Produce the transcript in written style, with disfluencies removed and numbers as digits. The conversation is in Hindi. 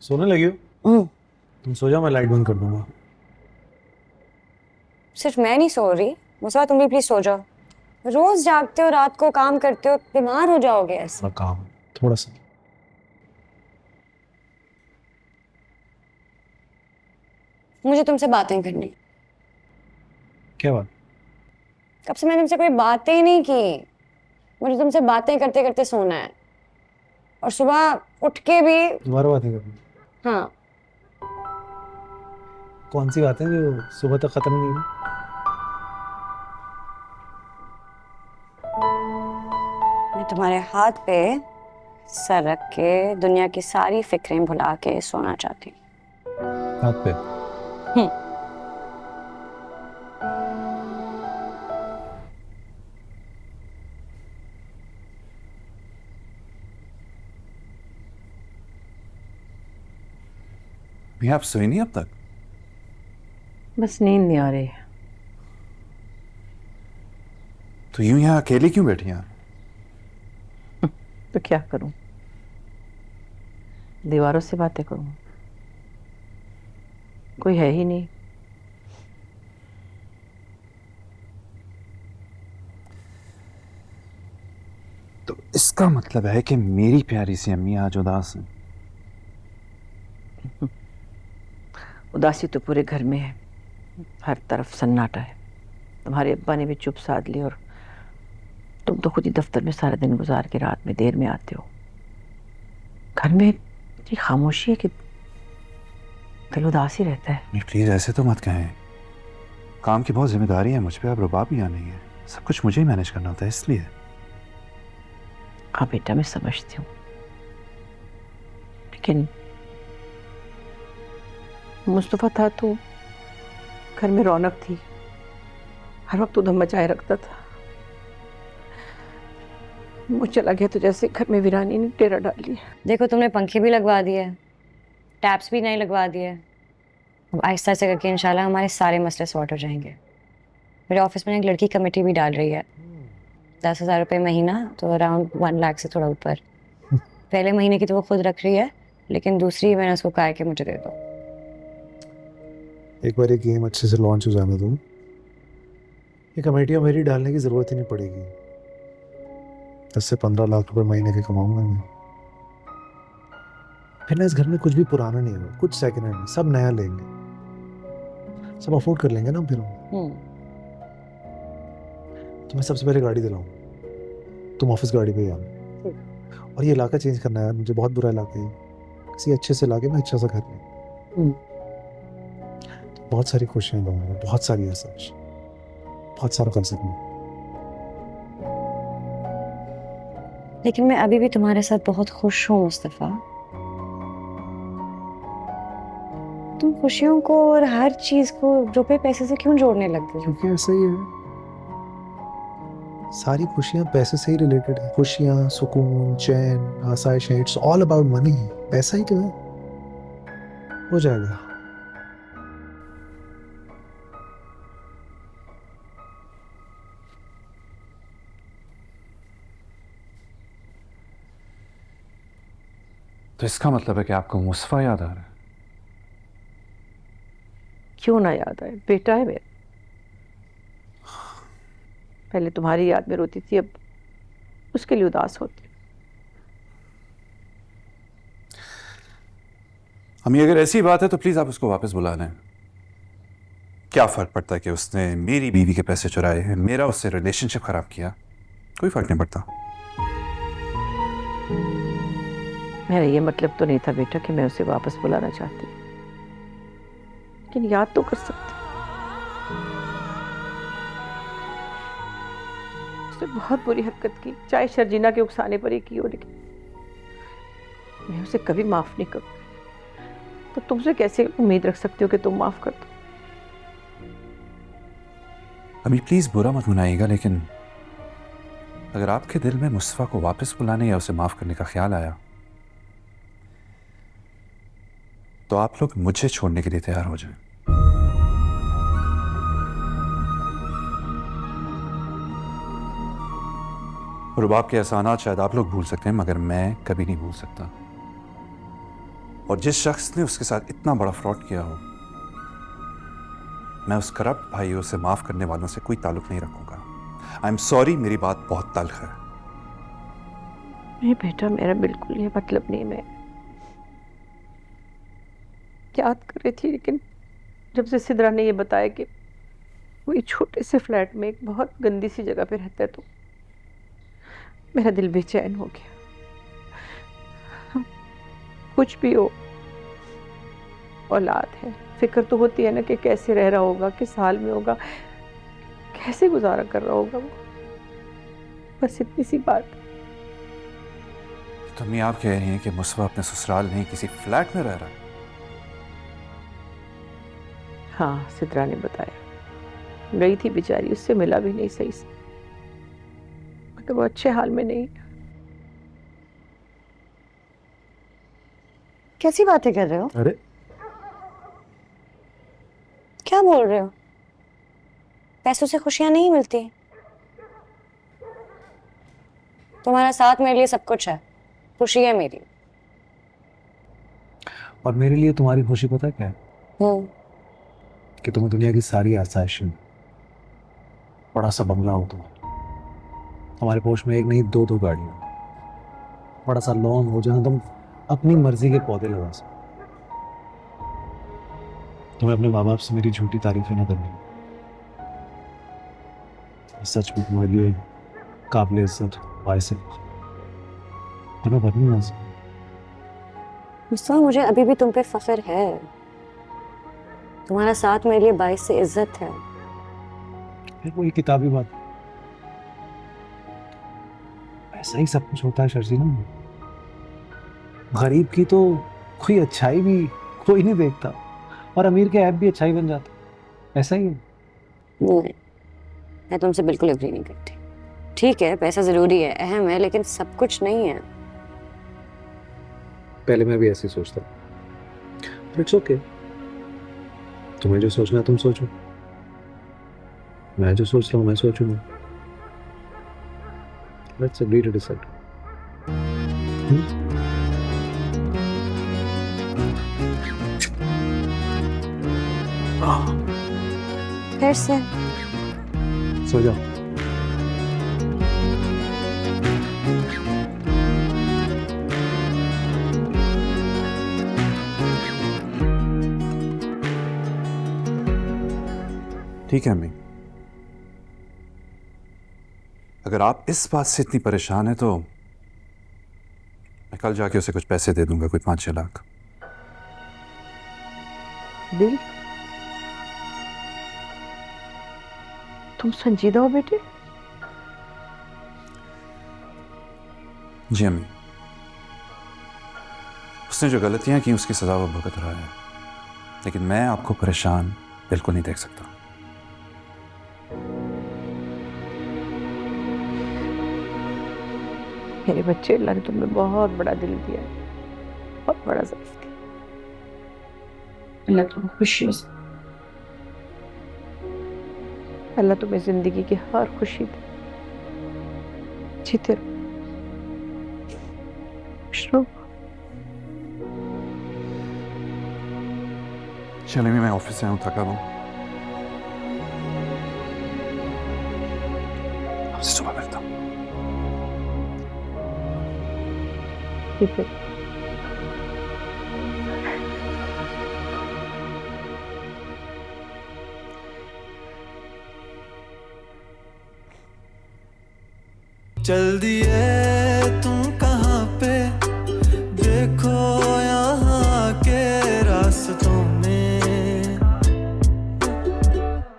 सोने लगी हो? तुम सो जाओ, मैं लाइट बंद कर दूंगा। सिर्फ मैं नहीं सो रही, मुझसे तुम भी प्लीज सो जाओ। रोज जागते हो, रात को काम करते हो, बीमार हो जाओगे ऐसे। थोड़ा काम, थोड़ा सा। मुझे तुमसे बातें करनी। क्या बात? कब से मैंने तुमसे कोई बातें ही नहीं की। मुझे तुमसे बातें करते करते सोना है, और सुबह उठ के भी। दोबारा बातें करनी? हाँ। कौन सी बातें जो सुबह तक खत्म नहीं हुई? मैं तुम्हारे हाथ पे सर रख के दुनिया की सारी फिक्रें भुला के सोना चाहती हाथ पे? हूँ। भैया आप सोई नहीं अब तक? बस नींद नहीं आ रही। तो यूं यहाँ अकेली क्यों बैठी हैं? तो क्या करूं, दीवारों से बातें करूं? कोई है ही नहीं। तो इसका मतलब है कि मेरी प्यारी सी अम्मी आज उदास हैं। उदासी तो पूरे घर में है, हर तरफ सन्नाटा है। तुम्हारे अब्बा ने भी चुप साध ली, और तुम तो खुद ही दफ्तर में सारा दिन गुजार के रात में देर में आते हो। घर में इतनी खामोशी है कि दिल उदास ही रहता है। अम्मी प्लीज ऐसे तो मत कहें। काम की बहुत जिम्मेदारी है मुझ पे, अब रुबाब भी नहीं है। सब कुछ मुझे ही मैनेज करना होता है इसलिए। हाँ बेटा, मैं समझती हूँ, लेकिन मुस्तफा था तो घर में रौनक थी, हर वक्त उधम मचाए रखता था। वो चला गया तो जैसे घर में वीरानी ने डेरा डाल लिया। देखो, तुमने पंखे भी लगवा दिए, टैप्स भी नहीं लगवा दिए। अब आहिस्ता से करके इंशाल्लाह हमारे सारे मसले सॉर्ट हो जाएंगे। मेरे ऑफिस में एक लड़की कमेटी भी डाल रही है, 10,000 रुपये महीना, तो अराउंड 1 लाख से थोड़ा ऊपर। पहले महीने की तो वो खुद रख रही है, लेकिन दूसरी मैंने उसको कहा है कि मुझे दे दो। एक बार ये गेम अच्छे से लॉन्च हो जाने दो। ये कमेटियाँ मेरी डालने की जरूरत ही नहीं पड़ेगी। 10 से 15 लाख रुपए महीने के कमाऊंगा मैं। फिर ना इस घर में कुछ भी पुराना नहीं होगा, कुछ सेकंड हैंड नहीं, सब नया लेंगे। सब अफोर्ड कर लेंगे ना फिर हम। तो मैं सबसे पहले गाड़ी दिलाऊं, तुम ऑफिस गाड़ी पे आना। और ये इलाका चेंज करना है यार, मुझे बहुत बुरा इलाका है। किसी अच्छे से इलाके में अच्छा सा घर लें। तो बहुत सारी खुशियां दूंगा, बहुत सारी ऐसा बहुत सारा कर सकूँ। लेकिन मैं अभी भी तुम्हारे साथ बहुत खुश हूँ मुस्तफ़ा। तुम खुशियों को और हर चीज को रुपए पैसे से क्यों जोड़ने लग गए हो? क्योंकि ऐसा ही है, सारी खुशियां पैसे से ही रिलेटेड है। खुशियां, सुकून, चैन, आसाइश, इट्स ऑल अबाउट मनी। पैसा ही तो है, हो जाएगा। तो इसका मतलब है कि आपको मुस्तफा याद आ रहा है? क्यों ना याद आए, बेटा है मेरा। पहले तुम्हारी याद में रोती थी, अब उसके लिए उदास होती। अम्मी अगर ऐसी बात है तो प्लीज आप उसको वापस बुला लें। क्या फर्क पड़ता है कि उसने मेरी बीवी के पैसे चुराए हैं, मेरा उससे रिलेशनशिप खराब किया? कोई फर्क नहीं पड़ता। मेरा ये मतलब तो नहीं था बेटा कि मैं उसे वापस बुलाना चाहती, लेकिन याद तो कर सकती। उसने बहुत बुरी हरकत की, चाहे शर्जीना के उकसाने पर ही की हो, लेकिन मैं उसे कभी माफ नहीं करूँ। तो तुमसे कैसे उम्मीद रख सकती हो कि तुम माफ कर दो? अम्मी प्लीज बुरा मत मनाइएगा, लेकिन अगर आपके दिल में मुस्तफा को वापस बुलाने या उसे माफ करने का ख्याल आया तो आप लोग मुझे छोड़ने के लिए तैयार हो जाएं। रुबाब के एहसानात शायद आप लोग भूल सकते हैं, मगर मैं कभी नहीं भूल सकता। और जिस शख्स ने उसके साथ इतना बड़ा फ्रॉड किया हो, मैं उस करप्ट भाइयों से माफ करने वालों से कोई ताल्लुक नहीं रखूंगा। आई एम सॉरी, मेरी बात बहुत तल्ख है। नहीं बेटा, मेरा बिल्कुल ये मतलब नहीं। मैं याद कर रही थी, लेकिन जब से सिद्रा ने ये बताया कि वो एक छोटे से फ्लैट में एक बहुत गंदी सी जगह पे रहता है, तो मेरा दिल बेचैन हो गया। कुछ भी हो, औलाद है, फिक्र तो होती है ना कि कैसे रह रहा होगा, किस हाल में होगा, कैसे गुजारा कर रहा होगा वो। बस इतनी सी बात। तो अम्मी आप कह रही हैं कि मुस्वा अपने ससुराल नहीं किसी फ्लैट में रह रहा है? हाँ, सिद्रा ने बताया। गई थी बेचारी, उससे मिला भी नहीं सही से, मगर वो अच्छे हाल में नहीं। कैसी बातें कर रहे हो? अरे क्या बोल रहे हो? पैसों से खुशियां नहीं मिलती। तुम्हारा साथ मेरे लिए सब कुछ है, खुशी है मेरी। और मेरे लिए तुम्हारी खुशी पता है क्या है? कि तुम्हें दुनिया की सारी आसाइशें, बड़ा सा बंगला हो तुम्हारा, हमारे पोश में एक नहीं दो दो गाड़ियां, बड़ा सा लॉन हो जहां तुम अपनी मर्जी के पौधे लगा सको। तुम्हें अपने माँ बाप से मेरी झूठी तारीफें न करनी। सच में तुम्हारे लिए काबिल इज्जत वाइस है। तुम्हें बननी है। मुस्तफा, मुझे अभी भी तुम पे फख्र है। तुम्हारा साथ मेरे लिए बाइस से इज्जत है। फिर वही किताबी बात, ऐसा ही सब कुछ होता है शर्जीना। गरीब की तो कोई अच्छाई भी कोई नहीं देखता, और अमीर के ऐप भी अच्छाई बन जाता। ऐसा ही है। नहीं, मैं तुमसे बिल्कुल एग्री नहीं करती। ठीक है, पैसा जरूरी है, अहम है, लेकिन सब कुछ नहीं है। पहले मैं भी ऐसे ही सोचता, इट्स ओके। तुम्हें जो सोचना है तुम सोचो, मैं जो सोच रहा हूँ मैं सोचूंगा। Let's agree to decide. फिर से सो जाओ। ठीक है अम्मी, अगर आप इस बात से इतनी परेशान हैं तो मैं कल जाके उसे कुछ पैसे दे दूंगा, कोई 5-6 लाख। दिल, तुम संजीदा हो बेटे? जी अम्मी, उसने जो गलतियां की उसकी सजा वो भुगत रहा है, लेकिन मैं आपको परेशान बिल्कुल नहीं देख सकता। मेरे बच्चे, अल्लाह ने तुम्हें बहुत बड़ा दिल दिया है, बहुत बड़ा ज़र्फ दिया। अल्लाह तुम्हें खुशी, अल्लाह तुम्हें जिंदगी की हर खुशी दे। जीते रहो, खुश रहो। चलिए मैं ऑफिस से आऊँ, थका हूँ, आपसे सुबह मिलता हूँ। जीते चल दिए तुम कहाँ पे, देखो